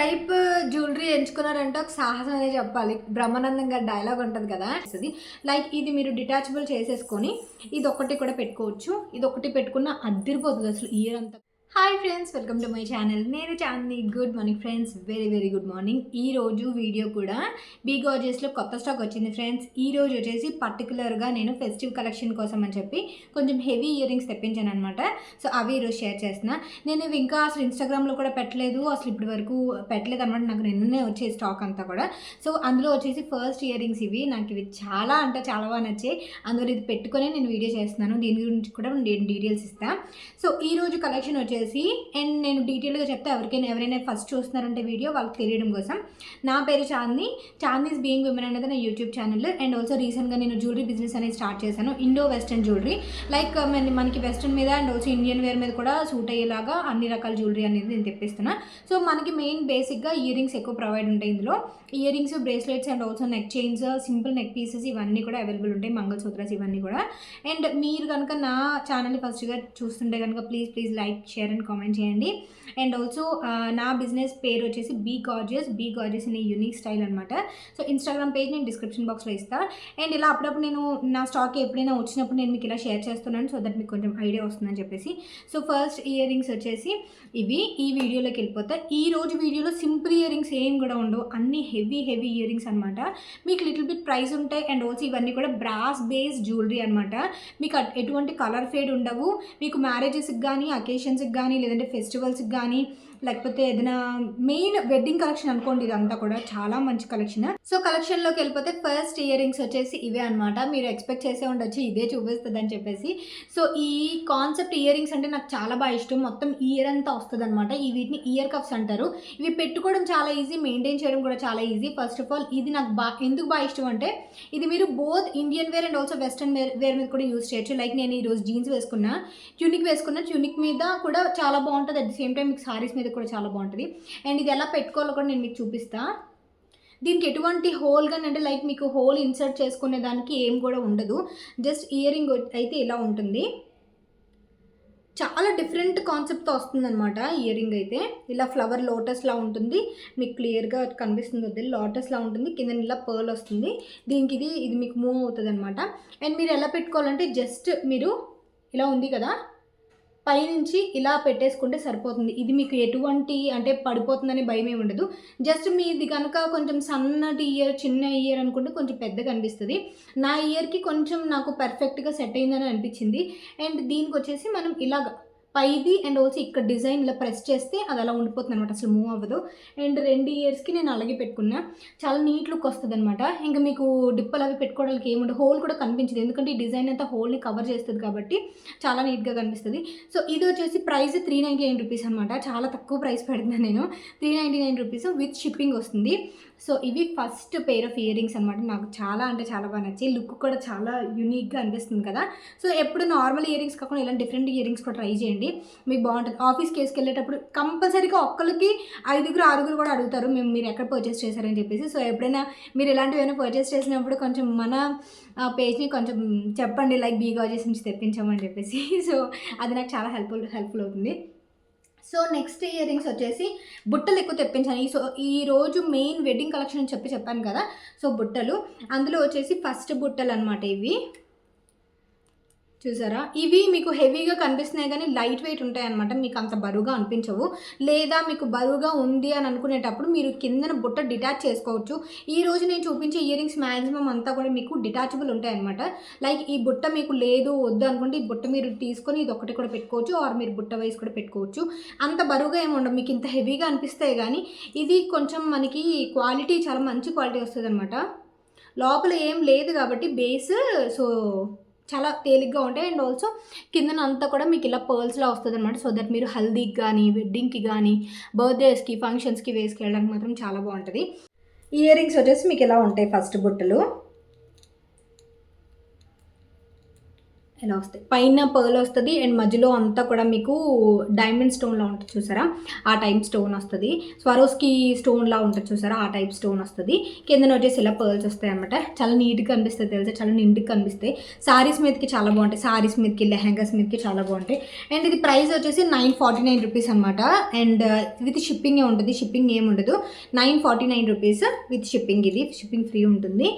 Type jewellery ఎంచుకున్నారంటే ఒక సాహసం అనే చెప్పాలి. బ్రహ్మానందం గారి డైలాగ్ ఉంటుంది కదా, లైక్ ఇది మీరు డిటాచబుల్ చేసేసుకొని ఇది ఒక్కటి కూడా పెట్టుకోవచ్చు. ఇది ఒకటి పెట్టుకున్న అద్దరిపోతుంది అసలు ఇయర్ అంతా. Hi friends, welcome to my channel. నేను Chandini. Good morning friends, very very good morning. ఈ రోజు వీడియో కూడా బీ గార్జియస్లో కొత్త స్టాక్ వచ్చింది ఫ్రెండ్స్. ఈ రోజు వచ్చేసి పర్టికులర్గా నేను ఫెస్టివ్ కలెక్షన్ కోసం అని చెప్పి కొంచెం హెవీ ఇయర్ రింగ్స్ తెప్పించాను అనమాట. సో అవి ఈరోజు షేర్ చేస్తున్నా. నేను ఇవి ఇంకా అసలు ఇన్స్టాగ్రామ్లో కూడా పెట్టలేదు, అసలు ఇప్పటి వరకు పెట్టలేదు అనమాట. నాకు నిన్ననే వచ్చే స్టాక్ అంతా కూడా. సో అందులో వచ్చేసి ఫస్ట్ ఇయర్ రింగ్స్ ఇవి. నాకు ఇవి చాలా అంటే చాలా బాగా నచ్చాయి. అందులో ఇది పెట్టుకొని నేను వీడియో చేస్తున్నాను. దీని గురించి కూడా నేను డీటెయిల్స్ ఇస్తాను. సో ఈ రోజు కలెక్షన్ వచ్చేసి అండ్ నేను డీటెయిల్గా చెప్తే ఎవరైనా ఫస్ట్ చూస్తున్నారంటే వీడియో వాళ్ళకి తెలియడం కోసం. నా పేరు చాందిని. చాందీస్ బీయింగ్ విమెన్ అనేది నా యూట్యూబ్ ఛానల్. అండ్ ఆల్సో రీసెంట్గా నేను జ్యువెలరీ బిజినెస్ అనేది స్టార్ట్ చేశాను. ఇండో వెస్టర్న్ జ్యువెలరీ, లైక్ మనకి వెస్టర్న్ మీద అండ్ ఆల్సో ఇండియన్ వేర్ మీద కూడా సూట్ అయ్యేలాగా అన్ని రకాల జ్యువెలరీ అనేది నేను తెప్పిస్తున్నా. సో మనకి మెయిన్ బేసిక్గా ఇయర్ రింగ్స్ ఎక్కువ ప్రొవైడ్ ఉంటాయి ఇందులో. Ear rings, bracelets and also neck chains, simple neck pieces ఇవన్నీ కూడా అవైలబుల్ ఉంటాయి. మంగళసూత్రాస్ ఇవన్నీ కూడా. అండ్ మీరు కనుక నా ఛానల్ని ఫస్ట్గా చూస్తుంటే కనుక please like, share and comment చేయండి. అండ్ ఆల్సో నా బిజినెస్ పేరు వచ్చేసి be gorgeous in unique style అనమాట. సో ఇన్స్టాగ్రామ్ పేజ్ నేను డిస్క్రిప్షన్ బాక్స్లో ఇస్తాను. అండ్ ఇలా అప్పుడప్పుడు నేను నా స్టాక్ ఎప్పుడైనా వచ్చినప్పుడు నేను మీకు ఇలా షేర్ చేస్తున్నాను, సో దట్ మీకు కొంచెం ఐడియా వస్తుందని చెప్పేసి. సో ఫస్ట్ ఇయర్ రింగ్స్ వచ్చేసి ఇవి. ఈ వీడియోలోకి వెళ్ళిపోతే ఈ రోజు వీడియోలో సింపుల్ ఇయర్ రింగ్స్ ఏం కూడా ఉండవు, అన్ని హెవీ ఇయర్ రింగ్స్ అనమాట. మీకు లిటిల్ బిట్ ప్రైస్ ఉంటాయి. అండ్ ఆల్సో ఇవన్నీ కూడా బ్రాస్ బేస్ జ్యువెలరీ అనమాట. మీకు ఎటువంటి కలర్ ఫేడ్ ఉండవు. మీకు మ్యారేజెస్కి కానీ, అకేషన్స్కి కానీ, లేదంటే ఫెస్టివల్స్కి కానీ, లేకపోతే ఏదైనా మెయిన్ వెడ్డింగ్ కలెక్షన్ అనుకోండి. ఇదంతా కూడా చాలా మంచి కలెక్షన్. సో కలెక్షన్లోకి వెళ్ళిపోతే ఫస్ట్ ఇయర్ రింగ్స్ వచ్చేసి ఇవే అనమాట. మీరు ఎక్స్పెక్ట్ చేసే ఉండొచ్చు ఇదే చూపిస్తుంది అని చెప్పేసి. సో ఈ కాన్సెప్ట్ ఇయర్ రింగ్స్ అంటే నాకు చాలా బాగా ఇష్టం. మొత్తం ఇయర్ అంతా వస్తుంది అనమాట. వీటిని ఇయర్ కప్స్ అంటారు. ఇవి పెట్టుకోవడం చాలా ఈజీ, మెయింటైన్ చేయడం కూడా చాలా ఈజీ. ఫస్ట్ ఆఫ్ ఆల్ ఇది నాకు ఎందుకు బాగా ఇష్టం అంటే ఇది మీరు both Indian wear and also western wear మీద కూడా యూజ్ చేయొచ్చు. లైక్ నేను ఈరోజు జీన్స్ వేసుకున్నా, ట్యూనిక్ మీద కూడా చాలా బాగుంటుంది. అట్ ది సేమ్ టైం మీకు సారీస్ మీద కూడా చాలా బాగుంటుంది. అండ్ ఇది ఎలా పెట్టుకోవాలో కూడా నేను మీకు చూపిస్తా. దీనికి ఎటువంటి హోల్ కానీ అంటే లైక్ మీకు హోల్ ఇన్సర్ట్ చేసుకునే దానికి ఏం కూడా ఉండదు. జస్ట్ ఇయర్ రింగ్ అయితే ఇలా ఉంటుంది. చాలా డిఫరెంట్ కాన్సెప్ట్తో వస్తుంది అనమాట. ఇయర్ రింగ్ అయితే ఇలా ఫ్లవర్ లోటస్లా ఉంటుంది. మీకు క్లియర్గా కనిపిస్తుంది వద్దు, లోటస్లా ఉంటుంది. కింద ఇలా పర్ల్ వస్తుంది. దీనికి ఇది మీకు మూవ్ అవుతుంది అనమాట. అండ్ మీరు ఎలా పెట్టుకోవాలంటే జస్ట్ మీరు ఇలా ఉంది కదా, పైనుంచి ఇలా పెట్టేసుకుంటే సరిపోతుంది. ఇది మీకు ఎటువంటి అంటే పడిపోతుందని భయమే ఉండదు. జస్ట్ మీది కనుక కొంచెం సన్నటి ఇయర్, చిన్న ఇయర్ అనుకుంటే కొంచెం పెద్దగా అనిపిస్తుంది. నా ఇయర్కి కొంచెం నాకు పర్ఫెక్ట్గా సెట్ అయిందని అనిపించింది. అండ్ దీనికి వచ్చేసి మనం ఇలాగ పైది అండ్ ఆల్సో ఇక్కడ డిజైన్ ఇలా ప్రెస్ చేస్తే అది అలా ఉండిపోతుంది అనమాట, అసలు మూవ్ అవ్వదు. అండ్ 2 ఇయర్స్కి నేను అలాగే పెట్టుకున్నా. చాలా నీట్ లుక్ వస్తుంది అనమాట. ఇంకా మీకు డిప్పలు అవి పెట్టుకోవడానికి ఏముండదు. హోల్ కూడా కనిపించదు, ఎందుకంటే ఈ డిజైన్ అంతా హోల్ని కవర్ చేస్తుంది కాబట్టి చాలా నీట్గా కనిపిస్తుంది. సో ఇది వచ్చేసి ప్రైస్ 399 రూపీస్ అనమాట. చాలా తక్కువ ప్రైస్ పెడుతున్నాను నేను. 399 రూపీస్ విత్ షిప్పింగ్ వస్తుంది. సో ఇవి first pair of ear rings అనమాట. నాకు చాలా అంటే చాలా బాగా నచ్చాయి. లుక్ కూడా చాలా యూనిక్గా అనిపిస్తుంది కదా. సో ఎప్పుడు నార్మల్ ఇయర్ రింగ్స్ కాకుండా ఇలా డిఫరెంట్ ఇయర్ రింగ్స్ కూడా ట్రై చేయండి, మీకు బాగుంటుంది. ఆఫీస్కి వేసుకెళ్ళేటప్పుడు కంపల్సరీగా ఒక్కరికి 5-6 కూడా అడుగుతారు మీరు ఎక్కడ పర్చేస్ చేశారని చెప్పేసి. సో ఎప్పుడైనా మీరు ఇలాంటివైనా పర్చేస్ చేసినప్పుడు కొంచెం మన పేజ్ని కొంచెం చెప్పండి, లైక్ బీ గార్జియస్ నుంచి తెప్పించామని చెప్పేసి. సో అది నాకు చాలా హెల్ప్ఫుల్ అవుతుంది. సో నెక్స్ట్ ఇయర్ రింగ్స్ వచ్చేసి బుట్టలు ఎక్కువ తెప్పించాను. సో ఈరోజు మెయిన్ వెడ్డింగ్ కలెక్షన్ అని చెప్పాను కదా. సో బుట్టలు, అందులో వచ్చేసి ఫస్ట్ బుట్టలు అనమాట ఇవి. చూసారా, ఇవి మీకు హెవీగా కనిపిస్తున్నాయి కానీ లైట్ వెయిట్ ఉంటాయి అనమాట. మీకు అంత బరువుగా అనిపించవు. లేదా మీకు బరువుగా ఉంది అని అనుకునేటప్పుడు మీరు కిందన బుట్ట డిటాచ్ చేసుకోవచ్చు. ఈ రోజు నేను చూపించే ఇయర్ రింగ్స్ మ్యాక్సిమం అంతా కూడా మీకు డిటాచబుల్ ఉంటాయి అనమాట. లైక్ ఈ బుట్ట మీకు లేదు వద్దు అనుకుంటే ఈ బుట్ట మీరు తీసుకొని ఇది ఒకటి కూడా పెట్టుకోవచ్చు, ఆర్ మీరు బుట్ట వైస్ కూడా పెట్టుకోవచ్చు. అంత బరువుగా ఏమి ఉండవు, మీకు ఇంత హెవీగా అనిపిస్తాయి. కానీ ఇది కొంచెం మనకి క్వాలిటీ చాలా మంచి క్వాలిటీ వస్తుంది అనమాట. లోపల ఏం లేదు కాబట్టి బేస్ సో చాలా తేలిగ్గా ఉంటాయి. అండ్ ఆల్సో కిందన అంతా కూడా మీకు ఇలా పర్ల్స్లా వస్తుంది అనమాట. సో దట్ మీరు హల్దీకి కానీ, వెడ్డింగ్కి కానీ, బర్త్డేస్కి, ఫంక్షన్స్కి వేసుకెళ్ళడానికి మాత్రం చాలా బాగుంటుంది. ఇయర్ రింగ్స్ వచ్చేసి మీకు ఇలా ఉంటాయి ఫస్ట్ బుట్టలు. ఇలా వస్తాయి. పైన పర్ల్ వస్తుంది అండ్ మధ్యలో అంతా కూడా మీకు డైమండ్ స్టోన్లా ఉంటుంది చూసారా, ఆ టైప్ స్టోన్ వస్తుంది. స్వరోస్కి స్టోన్లా ఉంటుంది చూసారా, ఆ టైప్ స్టోన్ వస్తుంది. కిందన వచ్చేసి ఇలా పర్ల్స్ వస్తాయి అనమాట. చాలా నీట్గా కనిపిస్తుంది తెలుసా, చాలా నిండుగా కనిపిస్తాయి. సారీస్ మీదకి చాలా బాగుంటాయి, సారీస్ మీదకి లెహంగాస్ మీదకి చాలా బాగుంటాయి. అండ్ ఇది ప్రైస్ వచ్చేసి 949 రూపీస్ అనమాట. అండ్ విత్ షిప్పింగే ఉంటుంది, షిప్పింగ్ ఏమి ఉండదు. 949 రూపీస్ విత్ షిప్పింగ్, ఇది షిప్పింగ్ ఫ్రీ ఉంటుంది.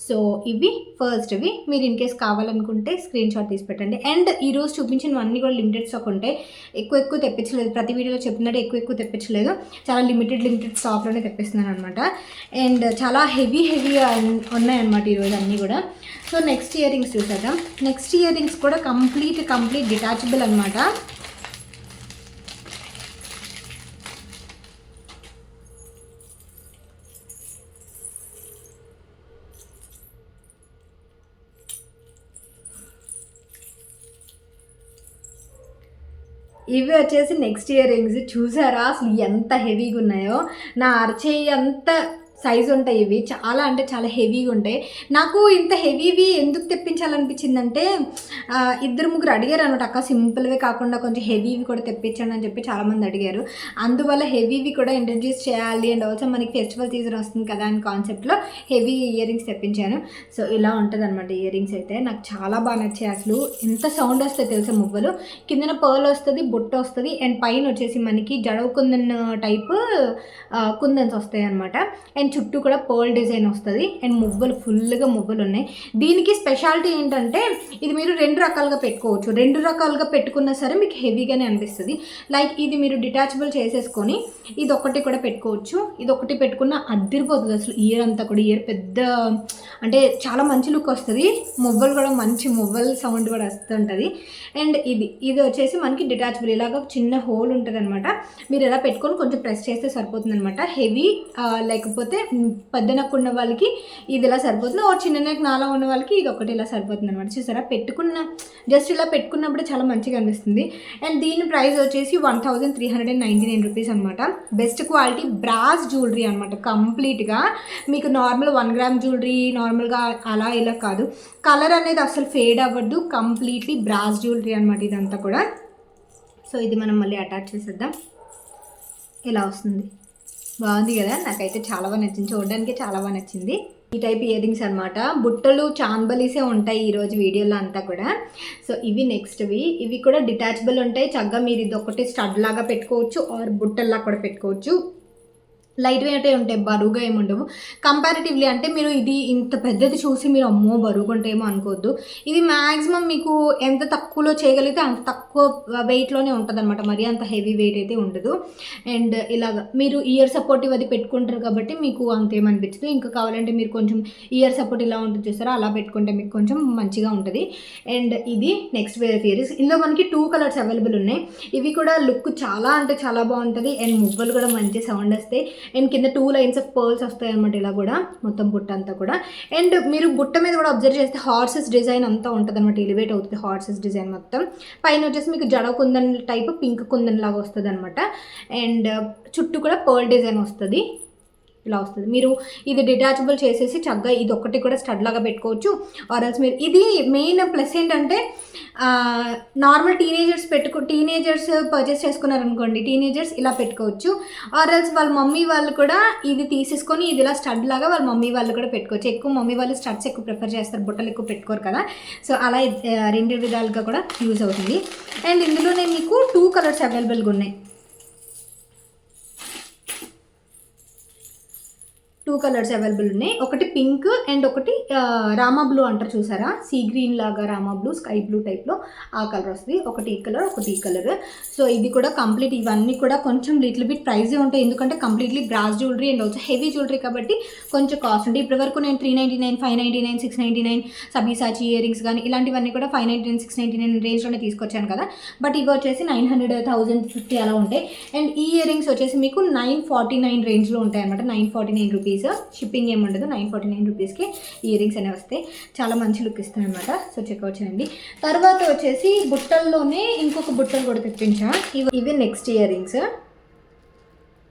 సో ఇవి ఫస్ట్వి, మీరు ఇన్ కేస్ కావాలనుకుంటే స్క్రీన్ షాట్ తీసి పెట్టండి. అండ్ ఈరోజు చూపించినవన్నీ కూడా లిమిటెడ్ స్టాక్ ఉంటాయి, ఎక్కువ తెప్పించలేదు. ప్రతి వీడియోలో చెప్పినట్టు ఎక్కువ తెప్పించలేదు, చాలా లిమిటెడ్ స్టాక్లోనే తెప్పిస్తున్నాను అనమాట. అండ్ చాలా హెవీ ఉన్నాయన్నమాట ఈరోజు అన్నీ కూడా. సో నెక్స్ట్ ఇయర్ రింగ్స్ చూసాక, నెక్స్ట్ ఇయర్ రింగ్స్ కూడా కంప్లీట్ డిటాచబుల్ అనమాట. ఇవి వచ్చేసి నెక్స్ట్ ఇయర్ రింగ్స్. చూసారా అసలు ఎంత హెవీగా ఉన్నాయో, నా అరచేయి అంత సైజు ఉంటాయి ఇవి, చాలా అంటే చాలా హెవీగా ఉంటాయి. నాకు ఇంత హెవీవి ఎందుకు తెప్పించాలనిపించిందంటే, 2-3 అడిగారు అనమాట, అక్క సింపుల్వే కాకుండా కొంచెం హెవీవి కూడా తెప్పించండి అని చెప్పి చాలామంది అడిగారు. అందువల్ల హెవీవి కూడా ఇంట్రడ్యూస్ చేయాలి. అండ్ ఆల్సో మనకి ఫెస్టివల్ సీజన్ వస్తుంది కదా అని కాన్సెప్ట్లో హెవీ ఇయర్ రింగ్స్ తెప్పించాను. సో ఇలా ఉంటుంది అనమాట ఇయర్ రింగ్స్ అయితే. నాకు చాలా బాగా నచ్చాయి. అసలు ఎంత సౌండ్ వస్తాయి తెలుసా, మువ్వలు కిందన పర్ల్ వస్తుంది, బొట్ట వస్తుంది. అండ్ పైన వచ్చేసి మనకి జడవ కుందన్ టైప్ కుందన్స్ వస్తాయి అనమాట. అండ్ చుట్టూ కూడా పర్ల్ డిజైన్ వస్తుంది. అండ్ మువ్వలు ఫుల్గా మువ్వలు ఉన్నాయి. దీనికి స్పెషాలిటీ ఏంటంటే, ఇది మీరు 2 రకాలుగా పెట్టుకోవచ్చు. 2 రకాలుగా పెట్టుకున్నా సరే మీకు హెవీగానే అనిపిస్తుంది. లైక్ ఇది మీరు డిటాచబుల్ చేసేసుకొని ఇది ఒకటి కూడా పెట్టుకోవచ్చు. ఇది ఒకటి పెట్టుకున్న అద్దరిపోతుంది అసలు. ఇయర్ అంతా కూడా, ఇయర్ పెద్ద అంటే చాలా మంచి లుక్ వస్తుంది. మువ్వలు కూడా మంచి మువ్వల సౌండ్ కూడా వస్తుంటుంది. అండ్ ఇది వచ్చేసి మనకి డిటాచబుల్, ఇలాగ చిన్న హోల్ ఉంటుంది అనమాట. మీరు ఎలా పెట్టుకొని కొంచెం ప్రెస్ చేస్తే సరిపోతుంది అనమాట. హెవీ లేకపోతే పెద్ద నెక్ ఉన్న వాళ్ళకి ఇది ఇలా సరిపోతుంది, చిన్న నెక్ నాలా ఉన్న వాళ్ళకి ఇది ఒకటి ఇలా సరిపోతుంది అనమాట. చూసారా, జస్ట్ ఇలా పెట్టుకున్నప్పుడే చాలా మంచిగా అనిపిస్తుంది. అండ్ దీని ప్రైస్ వచ్చేసి 1399 రూపీస్ అనమాట. బెస్ట్ క్వాలిటీ బ్రాస్ జ్యువెలరీ అనమాట. కంప్లీట్గా మీకు నార్మల్ 1 గ్రామ్ జ్యువెలరీ నార్మల్గా అలా ఇలా కాదు, కలర్ అనేది అసలు ఫేడ్ అవ్వద్దు. కంప్లీట్లీ బ్రాస్ జ్యువెలరీ అనమాట ఇదంతా కూడా. సో ఇది మనం మళ్ళీ అటాచ్ చేసేద్దాం. ఇలా వస్తుంది, బాగుంది కదా. నాకైతే చాలా బాగా నచ్చింది, చూడడానికి చాలా బాగా నచ్చింది. ఈ టైప్ ఇయర్ రింగ్స్ అనమాట. బుట్టలు చాన్బలీసే ఉంటాయి ఈరోజు వీడియోలో అంతా కూడా. సో ఇవి నెక్స్ట్వి, ఇవి కూడా డిటాచబుల్ ఉంటాయి. చక్కగా మీరు ఇది ఒకటి స్టడ్ లాగా పెట్టుకోవచ్చు, ఆర్ బుట్టల్లా కూడా పెట్టుకోవచ్చు. లైట్ వెయిటే ఉంటాయి, బరువుగా ఏమి ఉండవు. కంపారిటివ్లీ అంటే మీరు ఇది ఇంత పెద్దది చూసి మీరు అమ్మో బరువుగా ఉంటాయేమో అనుకోవద్దు. ఇది మ్యాక్సిమం మీకు ఎంత తక్కువలో చేయగలిగితే అంత తక్కువ వెయిట్లోనే ఉంటుంది అనమాట. మరీ అంత హెవీ వెయిట్ అయితే ఉండదు. అండ్ ఇలాగ మీరు ఇయర్ సపోర్టివ్ అది పెట్టుకుంటారు కాబట్టి మీకు అంతేమనిపించదు. ఇంకా కావాలంటే మీరు కొంచెం ఇయర్ సపోర్ట్ ఇలా ఉంటుంది చూస్తారా, అలా పెట్టుకుంటే మీకు కొంచెం మంచిగా ఉంటుంది. అండ్ ఇది నెక్స్ట్ వేర్ ఇయర్ రింగ్స్. ఇందులో మనకి 2 కలర్స్ అవైలబుల్ ఉన్నాయి. ఇవి కూడా లుక్ చాలా అంటే చాలా బాగుంటుంది. అండ్ మువ్వలు కూడా మంచి సౌండ్ వస్తాయి. అండ్ కింద 2 లైన్స్ ఆఫ్ పర్ల్స్ వస్తాయి అనమాట. ఇలా కూడా మొత్తం బుట్ట అంతా కూడా. అండ్ మీరు బుట్ట మీద కూడా అబ్జర్వ్ చేస్తే హార్సెస్ డిజైన్ అంతా ఉంటుంది అనమాట, ఎలివేట్ అవుతుంది హార్సెస్ డిజైన్ మొత్తం. పైన వచ్చేసి మీకు జడ కుందన్ టైప్ పింక్ కుందన్ లాగా వస్తుంది అనమాట. అండ్ చుట్టూ కూడా పర్ల్ డిజైన్ వస్తుంది, ఇలా వస్తుంది. మీరు ఇది డిటాచబుల్ చేసేసి చక్కగా ఇది ఒకటి కూడా స్టడ్ లాగా పెట్టుకోవచ్చు. ఆర్ఎల్స్ మీరు ఇది మెయిన్ ప్లస్ ఏంటంటే, నార్మల్ టీనేజర్స్ పర్చేస్ చేసుకున్నారనుకోండి, టీనేజర్స్ ఇలా పెట్టుకోవచ్చు. ఆర్ఎల్స్ వాళ్ళ మమ్మీ వాళ్ళు కూడా ఇది తీసేసుకొని ఇది ఇలా స్టడ్ లాగా వాళ్ళ మమ్మీ వాళ్ళు కూడా పెట్టుకోవచ్చు. ఎక్కువ మమ్మీ వాళ్ళు స్టడ్స్ ఎక్కువ ప్రిఫర్ చేస్తారు, బుట్టలు ఎక్కువ పెట్టుకోరు కదా. సో అలా 2 విధాలుగా కూడా యూజ్ అవుతుంది. అండ్ ఇందులోనే మీకు 2 కలర్స్ అవైలబుల్గా ఉన్నాయి. 2 కలర్స్ అవైలబుల్ ఉన్నాయి. ఒకటి పింక్ అండ్ ఒకటి రామా బ్లూ అంటారు చూసారా, సీ గ్రీన్ లాగా రామా బ్లూ, స్కై బ్లూ టైప్లో ఆ కలర్ వస్తుంది. ఒకటి ఈ కలర్, ఒకటి ఈ కలర్. సో ఇది కూడా కంప్లీట్, ఇవన్నీ కూడా కొంచెం లిటిల్ బిట్ ప్రైజే ఉంటాయి. ఎందుకంటే completely brass jewellery and also heavy jewellery కాబట్టి కొంచెం కాస్ట్ ఉంటుంది. ఇప్పటి వరకు నేను 399, 599, 699 సబీసాచి ఇయర్ రింగ్స్ కానీ ఇలాంటివన్నీ కూడా 599, 699 రేంజ్లోనే తీసుకొచ్చాను కదా. బట్ ఇవి వచ్చేసి 900, 1050 అలా ఉంటాయి. అండ్ ఈ ఇయర్ రింగ్స్ వచ్చేసి మీకు 949 రేంజ్లో ఉంటాయి అనమాట. 949 రూపీస్, షిప్పింగ్ ఏమి ఉండదు. 949 రూపీస్కి ఇయర్ రింగ్స్ అనేవి వస్తాయి. చాలా మంచి లుక్ ఇస్తాయి అనమాట. సో చెక్అవుట్ చేయండి. తర్వాత వచ్చేసి బుట్టల్లోనే ఇంకొక బుట్టలు కూడా తెప్పించా. ఇవి నెక్స్ట్ ఇయర్ రింగ్స్.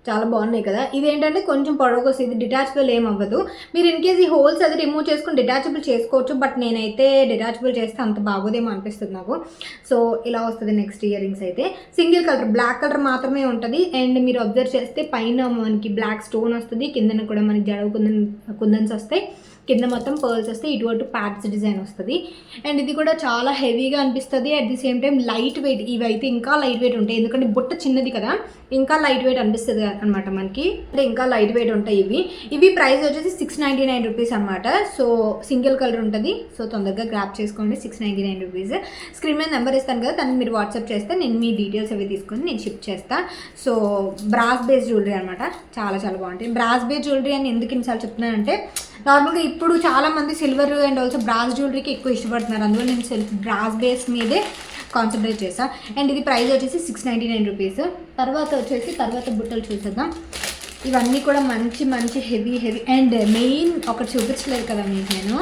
చాలా బాగున్నాయి కదా. ఇదేంటంటే కొంచెం పొడవుగా వస్తుంది, ఇది డిటాచబుల్ ఏం అవ్వదు. మీరు ఇన్ కేస్ ఈ హోల్స్ అది రిమూవ్ చేసుకుని డిటాచబుల్ చేసుకోవచ్చు, బట్ నేనైతే డిటాచబుల్ చేస్తే అంత బాగోదేమో అనిపిస్తుంది నాకు. సో ఇలా వస్తుంది నెక్స్ట్ ఇయర్ రింగ్స్ అయితే. సింగిల్ కలర్ బ్లాక్ కలర్ మాత్రమే ఉంటుంది. అండ్ మీరు అబ్జర్వ్ చేస్తే పైన మనకి బ్లాక్ స్టోన్ వస్తుంది, కిందన కూడా మనకి జడవ కుందన్స్ వస్తాయి, కింద మొత్తం పర్ల్స్ వస్తాయి, ఇటువంటి ప్యాడ్స్ డిజైన్ వస్తుంది. అండ్ ఇది కూడా చాలా హెవీగా అనిపిస్తుంది, at the same time light weight. ఇవి అయితే ఇంకా లైట్ వెయిట్ ఉంటాయి, ఎందుకంటే బుట్ట చిన్నది కదా, ఇంకా లైట్ వెయిట్ అనిపిస్తుంది అనమాట మనకి. అంటే ఇంకా లైట్ వెయిట్ ఉంటాయి ఇవి ప్రైస్ వచ్చేసి 699 రూపీస్ అనమాట. సో సింగిల్ కలర్ ఉంటుంది. సో తొందరగా గ్రాప్ చేసుకోండి, 699 రూపీస్. స్క్రీన్ మీద నెంబర్ ఇస్తాను కదా, దాన్ని మీరు వాట్సాప్ చేస్తే నేను మీ డీటెయిల్స్ అవి తీసుకొని నేను షిప్ చేస్తాను. సో బ్రాస్ బేస్ జ్యువెలరీ అనమాట, చాలా చాలా బాగుంటాయి. బ్రాస్ బేస్ జ్యువెలరీ అని ఎందుకు ఇన్నిసార్లు చెప్తున్నానంటే, నార్మల్గా ఇప్పుడు చాలామంది సిల్వర్ అండ్ ఆల్సో బ్రాస్ జ్యువెలరీకి ఎక్కువ ఇష్టపడుతున్నారు, అందువల్ల నేను బ్రాస్ బేస్ మీదే కాన్సన్ట్రేట్ చేస్తాను. అండ్ ఇది ప్రైస్ వచ్చేసి 699 రూపీస్. తర్వాత బుట్టలు చూసేద్దాం. ఇవన్నీ కూడా మంచి మంచి హెవీ అండ్ మెయిన్ ఒకటి చూపించలేదు కదా మీకు నేను,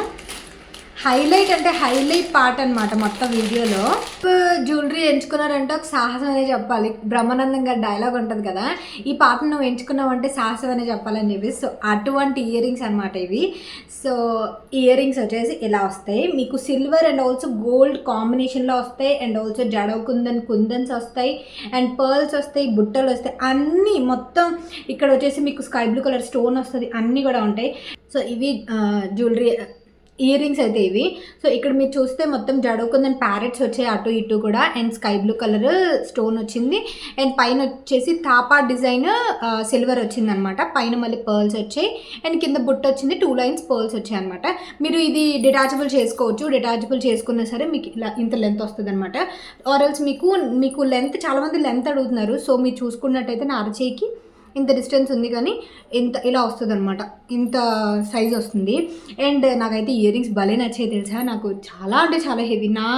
హైలైట్ అంటే హైలైట్ పార్ట్ అనమాట మొత్తం వీడియోలో. జ్యువెలరీ ఎంచుకున్నారంటే ఒక సాహసం అనే చెప్పాలి. బ్రహ్మానందం గారి డైలాగ్ ఉంటుంది కదా, ఈ పార్ట్ని నువ్వు ఎంచుకున్నావంటే సాహసం అనే చెప్పాలని చెప్పి. సో అటువంటి ఇయర్ రింగ్స్ అనమాట ఇవి. సో ఇయర్ రింగ్స్ వచ్చేసి ఇలా వస్తాయి మీకు, సిల్వర్ అండ్ ఆల్సో గోల్డ్ కాంబినేషన్లో వస్తాయి. అండ్ ఆల్సో జడవ కుందన్స్ వస్తాయి, అండ్ పర్ల్స్ వస్తాయి, బుట్టలు వస్తాయి, అన్నీ మొత్తం. ఇక్కడ వచ్చేసి మీకు స్కై బ్లూ కలర్ స్టోన్ వస్తుంది, అన్నీ కూడా ఉంటాయి. సో ఇవి జ్యువెలరీ ఇయర్ రింగ్స్ అయితే ఇవి. సో ఇక్కడ మీరు చూస్తే మొత్తం జడవకుందని ప్యారెట్స్ వచ్చాయి అటు ఇటు కూడా, and sky blue colour stone వచ్చింది. అండ్ పైన వచ్చేసి తాపా డిజైన్ సిల్వర్ వచ్చింది అనమాట, పైన మళ్ళీ పర్ల్స్ వచ్చాయి, అండ్ కింద బుట్ట వచ్చింది, 2 లైన్స్ పర్ల్స్ వచ్చాయి అనమాట. మీరు ఇది డిటాచబుల్ చేసుకోవచ్చు, డిటాచబుల్ చేసుకున్నా సరే మీకు ఇలా ఇంత లెంత్ వస్తుంది అనమాట. ఆర్ఎల్స్ మీకు లెంత్, చాలామంది లెంత్ అడుగుతున్నారు. సో మీరు చూసుకున్నట్టయితే నా అరచేయికి ఇంత డిస్టెన్స్ ఉంది, కానీ ఇంత ఇలా వస్తుంది అనమాట, ఇంత సైజ్ వస్తుంది. అండ్ నాకైతే ఇయర్ రింగ్స్ భలే నచ్చాయి తెలుసా, నాకు చాలా అంటే చాలా హెవీ. నా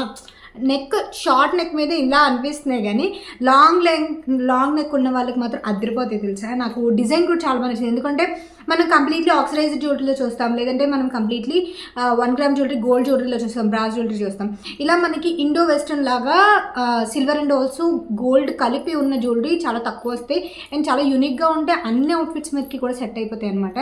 నెక్ షార్ట్ నెక్ మీద ఇలా అనిపిస్తున్నాయి, కానీ లాంగ్ నెక్ ఉన్న వాళ్ళకి మాత్రం అదిరిపోతాయి తెలుసా. నాకు డిజైన్ కూడా చాలా బాగా నచ్చింది, ఎందుకంటే మనం కంప్లీట్లీ ఆక్సిడైజ్డ్ జ్యువెలరీలో చూస్తాం, లేదంటే మనం కంప్లీట్లీ 1 గ్రామ్ జ్యువెలరీ గోల్డ్ జ్యువెలరీలో చూస్తాం, బ్రాస్ జ్యువెలరీ చూస్తాం. ఇలా మనకి ఇండో వెస్ట్రన్ లాగా సిల్వర్ అండ్ ఆల్సో గోల్డ్ కలిపి ఉన్న జ్యువెలరీ చాలా తక్కువ వస్తాయి, అండ్ చాలా యూనిక్గా ఉంటాయి. అన్ని అవుట్ఫిట్స్ మీదకి కూడా సెట్ అయిపోతాయి అనమాట.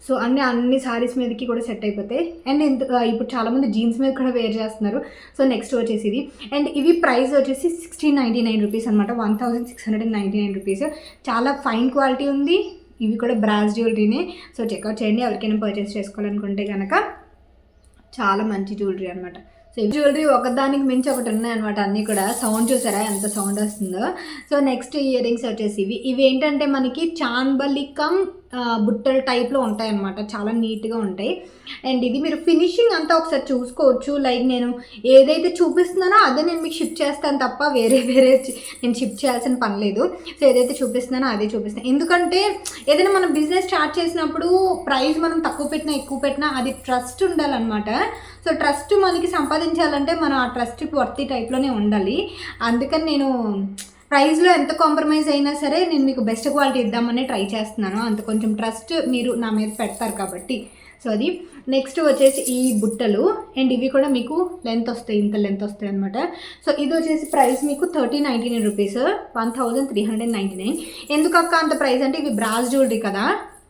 సో అన్ని సారీస్ మీదకి కూడా సెట్ అయిపోతాయి. అండ్ ఇప్పుడు చాలామంది జీన్స్ మీద కూడా వేర్ చేస్తున్నారు. సో నెక్స్ట్ వచ్చేసి ఇది, అండ్ ఇవి ప్రైస్ వచ్చేసి 1699 రూపీస్ అనమాట, 1699 రూపీస్. చాలా ఫైన్ క్వాలిటీ ఉంది. ఇవి కూడా బ్రాస్ జ్యువెలరీనే. సో చెక్అవుట్ చేయండి ఎవరికైనా పర్చేస్ చేసుకోవాలనుకుంటే కనుక. చాలా మంచి జ్యువెలరీ అనమాట. సో ఈ జ్యువెలరీ ఒకదానికి మించి ఒకటి ఉన్నాయన్నమాట, అన్నీ కూడా. సౌండ్ చూసారా ఎంత సౌండ్ వస్తుందో. సో నెక్స్ట్ ఇయర్ రింగ్స్ వచ్చేసి ఇవి ఏంటంటే మనకి చాన్బలికం బుట్టల టైప్లో ఉంటాయి అన్నమాట, చాలా నీట్గా ఉంటాయి. అండ్ ఇది మీరు ఫినిషింగ్ అంతా ఒకసారి చూసుకోవచ్చు. లైక్ నేను ఏదైతే చూపిస్తున్నానో అదే నేను మీకు షిప్ చేస్తాను తప్ప వేరే నేను షిప్ చేయాల్సిన పని లేదు. సో ఏదైతే చూపిస్తున్నానో అదే చూపిస్తాను, ఎందుకంటే ఏదైనా మనం బిజినెస్ స్టార్ట్ చేసినప్పుడు ప్రైస్ మనం తక్కువ పెట్టినా ఎక్కువ పెట్టినా అది ట్రస్ట్ ఉండాలన్నమాట. సో ట్రస్ట్ మనకి సంపాదించాలంటే మనం ఆ ట్రస్ట్కి వర్తీ టైప్లోనే ఉండాలి. అందుకని నేను ప్రైస్లో ఎంత కాంప్రమైజ్ అయినా సరే నేను మీకు బెస్ట్ క్వాలిటీ ఇద్దామని ట్రై చేస్తున్నాను, అంత కొంచెం ట్రస్ట్ మీరు నా మీద పెడతారు కాబట్టి. సో అది నెక్స్ట్ వచ్చేసి ఈ బుట్టలు, అండ్ ఇవి కూడా మీకు లెంత్ వస్తాయి, ఇంత లెంత్ వస్తాయి అనమాట. సో ఇది వచ్చేసి ప్రైస్ మీకు 1399 రూపీస్, 1399. ఎందుకక్క అంత ప్రైస్ అంటే ఇవి బ్రాస్ జ్యువెలరీ కదా,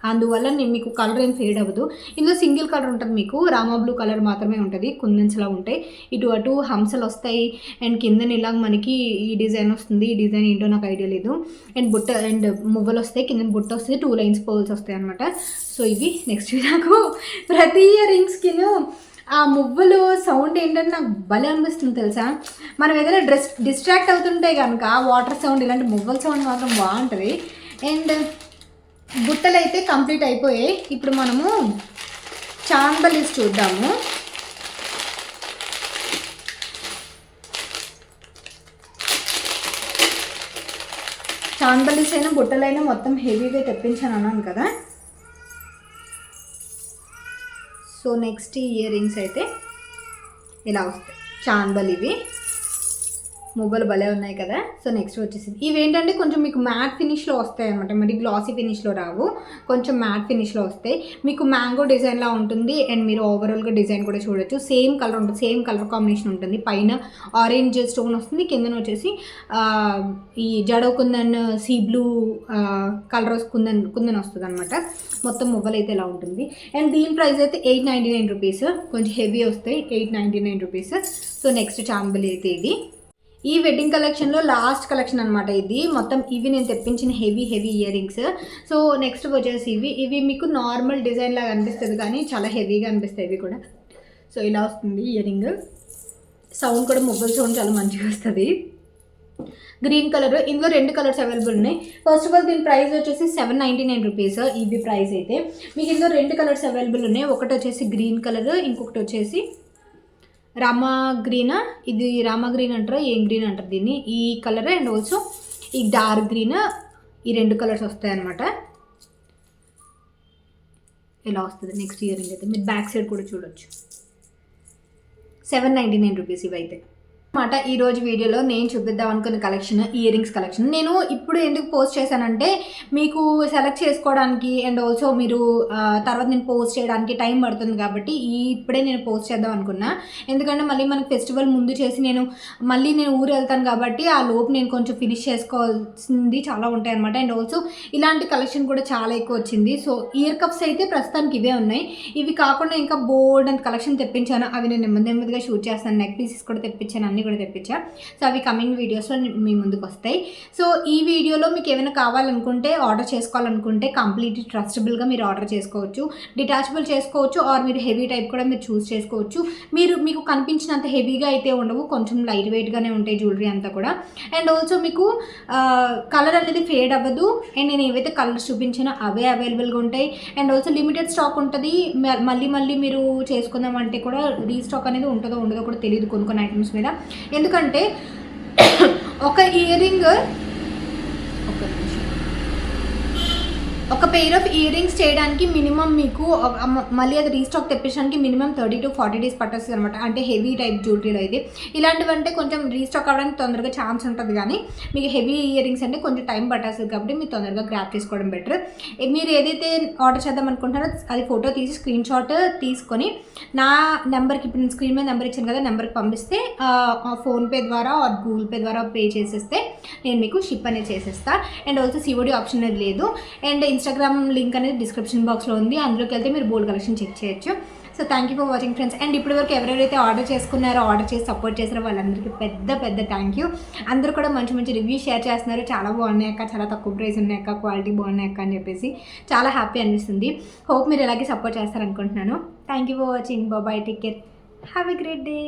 అందువల్ల నేను మీకు కలర్ ఏం ఫేడ్ అవ్వదు. ఇందులో సింగిల్ కలర్ ఉంటుంది, మీకు రామా బ్లూ కలర్ మాత్రమే ఉంటుంది, కుందన్స్లా ఉంటాయి, ఇటు అటు హంసలు వస్తాయి, అండ్ కింద ఇలా మనకి ఈ డిజైన్ వస్తుంది. ఈ డిజైన్ ఏంటో నాకు ఐడియా లేదు. అండ్ బుట్ట అండ్ మువ్వలు వస్తాయి, కింద బుట్ట వస్తుంది, 2 లైన్స్ పర్ల్స్ వస్తాయి అనమాట. సో ఇవి నెక్స్ట్ నాకు ప్రతి ఇయర్ రింగ్స్కి ఆ మువ్వలు సౌండ్ ఏంటంటే నాకు భలే అనిపిస్తుంది తెలుసా. మనం ఏదైనా డిస్ట్రాక్ట్ అవుతుంటే కనుక వాటర్ సౌండ్, ఇలాంటి మువ్వల సౌండ్ మాత్రం బాగుంటుంది. అండ్ బుట్టలు అయితే కంప్లీట్ అయిపోయాయి. ఇప్పుడు మనము చాన్బలీస్ చూద్దాము. చాన్బలీస్ అయినా బుట్టలైనా మొత్తం హెవీగా తెప్పించాను అన్నాను కదా. సో నెక్స్ట్ ఇయర్ రింగ్స్ అయితే ఇలా వస్తాయి చాన్బల్. ఇవి మొబైల్ భలే ఉన్నాయి కదా. సో నెక్స్ట్ వచ్చేసి ఇవి ఏంటంటే కొంచెం మీకు మ్యాట్ ఫినిష్లో వస్తాయి అనమాట, మరి గ్లాసీ ఫినిష్లో రావు, కొంచెం మ్యాట్ ఫినిష్లో వస్తాయి. మీకు మ్యాంగో డిజైన్లా ఉంటుంది అండ్ మీరు ఓవరాల్గా డిజైన్ కూడా చూడొచ్చు. సేమ్ కలర్ ఉంటుంది, సేమ్ కలర్ కాంబినేషన్ ఉంటుంది. పైన ఆరెంజ్ స్టోన్ వస్తుంది, కిందన వచ్చేసి ఈ jadau kundan sea blue colour kundan వస్తుంది అనమాట. మొత్తం మొబైల్ అయితే ఇలా ఉంటుంది. అండ్ దీని ప్రైస్ అయితే 899 రూపీస్, కొంచెం హెవీ వస్తాయి, 899 రూపీస్. సో నెక్స్ట్ చాంబలి అయితే ఇది ఈ వెడ్డింగ్ కలెక్షన్లో లాస్ట్ కలెక్షన్ అనమాట ఇది. మొత్తం ఇవి నేను తెప్పించిన heavy ear rings. So next వచ్చేసి ఇవి మీకు నార్మల్ డిజైన్ లాగా అనిపిస్తుంది కానీ చాలా హెవీగా అనిపిస్తాయి ఇవి కూడా. సో ఇలా వస్తుంది ఇయర్ రింగ్, సౌండ్ కూడా మొబైల్ సౌండ్ చాలా మంచిగా వస్తుంది. గ్రీన్ కలర్, ఇందులో 2 కలర్స్ అవైలబుల్ ఉన్నాయి. ఫస్ట్ ఆఫ్ ఆల్ దీని ప్రైస్ వచ్చేసి 799 రూపీస్. ఇవి ప్రైస్ అయితే మీకు ఇందులో 2 కలర్స్ అవైలబుల్ ఉన్నాయి. ఒకటి వచ్చేసి గ్రీన్ కలర్, ఇంకొకటి వచ్చేసి రామా గ్రీన్. ఇది రామా గ్రీన్ అంటారు, ఏం గ్రీన్ అంటారు దీన్ని, ఈ కలర్ అండ్ ఆల్సో ఈ డార్క్ గ్రీన్, ఈ 2 కలర్స్ వస్తాయి అన్నమాట. ఇలా వస్తుంది నెక్స్ట్ ఇయర్ రింగ్ అయితే. మీరు బ్యాక్ సైడ్ కూడా చూడొచ్చు. 799 రూపీస్ ఇవైతే మాట. ఈరోజు వీడియోలో నేను చూపిద్దాం అనుకున్న కలెక్షన్ ఇయర్ రింగ్స్ కలెక్షన్. నేను ఇప్పుడు ఎందుకు పోస్ట్ చేశానంటే మీకు సెలెక్ట్ చేసుకోవడానికి అండ్ ఆల్సో మీరు తర్వాత నేను పోస్ట్ చేయడానికి టైం పడుతుంది కాబట్టి ఇప్పుడే నేను పోస్ట్ చేద్దాం అనుకున్నా. ఎందుకంటే మళ్ళీ మనకు ఫెస్టివల్ ముందు చేసి నేను ఊరు వెళ్తాను కాబట్టి ఆ లోపు నేను కొంచెం ఫినిష్ చేసుకోవాల్సింది చాలా ఉంటాయి అనమాట. అండ్ ఆల్సో ఇలాంటి కలెక్షన్ కూడా చాలా ఎక్కువ వచ్చింది. సో ఇయర్ కప్స్ అయితే ప్రస్తుతానికి ఇవే ఉన్నాయి. ఇవి కాకుండా ఇంకా బోల్డ్ అంత కలెక్షన్ తెప్పించాను, అవి నేను నెమ్మదిగా షూట్ చేస్తాను. నెక్ పీసెస్ కూడా తెప్పించాను, అన్ని కూడా తెప్పించా. సో అవి కమింగ్ వీడియోస్లో మీ ముందుకు వస్తాయి. సో ఈ వీడియోలో మీకు ఏమైనా కావాలనుకుంటే ఆర్డర్ చేసుకోవాలనుకుంటే కంప్లీట్లీ ట్రస్టబుల్గా మీరు ఆర్డర్ చేసుకోవచ్చు. డిటాచబుల్ చేసుకోవచ్చు ఆర్ మీరు హెవీ టైప్ కూడా మీరు చూస్ చేసుకోవచ్చు. మీకు కనిపించినంత హెవీగా అయితే ఉండవు, కొంచెం లైట్ వెయిట్గానే ఉంటాయి జ్యువెలరీ అంతా కూడా. అండ్ ఆల్సో మీకు కలర్ అనేది ఫేడ్ అవ్వదు. అండ్ నేను ఏవైతే కలర్స్ చూపించానో అవే అవైలబుల్గా ఉంటాయి. అండ్ ఆల్సో లిమిటెడ్ స్టాక్ ఉంటుంది. మళ్ళీ మీరు చేసుకుందామంటే కూడా రీస్టాక్ అనేది ఉంటుందో ఉండదో కూడా తెలియదు కొన్ని ఐటమ్స్ మీద. ఎందుకంటే ఒక ఇయర్ రింగ్, ఒక పెయిర్ ఆఫ్ ఇయర్ రింగ్స్ చేయడానికి మినిమం మీకు మళ్ళీ అది రీస్టాక్ తెప్పించడానికి మినిమం 30 to 40 days పట్టేస్తుంది అనమాట. అంటే హెవీ టైప్ జ్యువెలరీలో అయితే ఇలాంటివంటే కొంచెం రీస్టాక్ అవ్వడానికి తొందరగా ఛాన్స్ ఉంటుంది, కానీ మీకు హెవీ ఇయర్ రింగ్స్ అంటే కొంచెం టైం పట్టేస్తుంది కాబట్టి మీరు తొందరగా గ్రాప్ చేసుకోవడం బెటర్. మీరు ఏదైతే ఆర్డర్ చేద్దాం అనుకుంటున్నారో అది ఫోటో తీసి స్క్రీన్ షాట్ తీసుకొని నా నెంబర్కి, ఇప్పుడు నేను స్క్రీన్ మీద నెంబర్ ఇచ్చాను కదా, నెంబర్కి పంపిస్తే ఫోన్పే ద్వారా ఆర్ గూగుల్ పే ద్వారా పే చేసేస్తే నేను మీకు షిప్ అనేది చేసేస్తాను. అండ్ ఆల్సో సిఓడి ఆప్షన్ అనేది లేదు. అండ్ ఇన్స్టాగ్రామ్ లింక్ అనేది డిస్క్రిప్షన్ బాక్స్లో ఉంది, అందులోకి వెళ్తే మీరు బోల్డ్ కలెక్షన్ చెక్ చేయొచ్చు. So thank you for watching friends. And ఇప్పటివరకు ఎవరెవరైతే ఆర్డర్ చేసుకున్నారో, ఆర్డర్ చేసి సపోర్ట్ చేశారో వాళ్ళందరికీ పెద్ద థ్యాంక్ యూ. అందరూ కూడా మంచి రివ్యూ షేర్ చేస్తున్నారు. చాలా బాగున్నాయి అక్క, చాలా తక్కువ ప్రైస్ ఉన్నాయి అక్క, క్వాలిటీ బాగున్నాయి అక్క అని చెప్పేసి చాలా హ్యాపీ అనిపిస్తుంది. హోప్ మీరు ఇలాగే సపోర్ట్ చేస్తారనుకుంటున్నాను. Thank you for watching. Bye, take care, have a great day.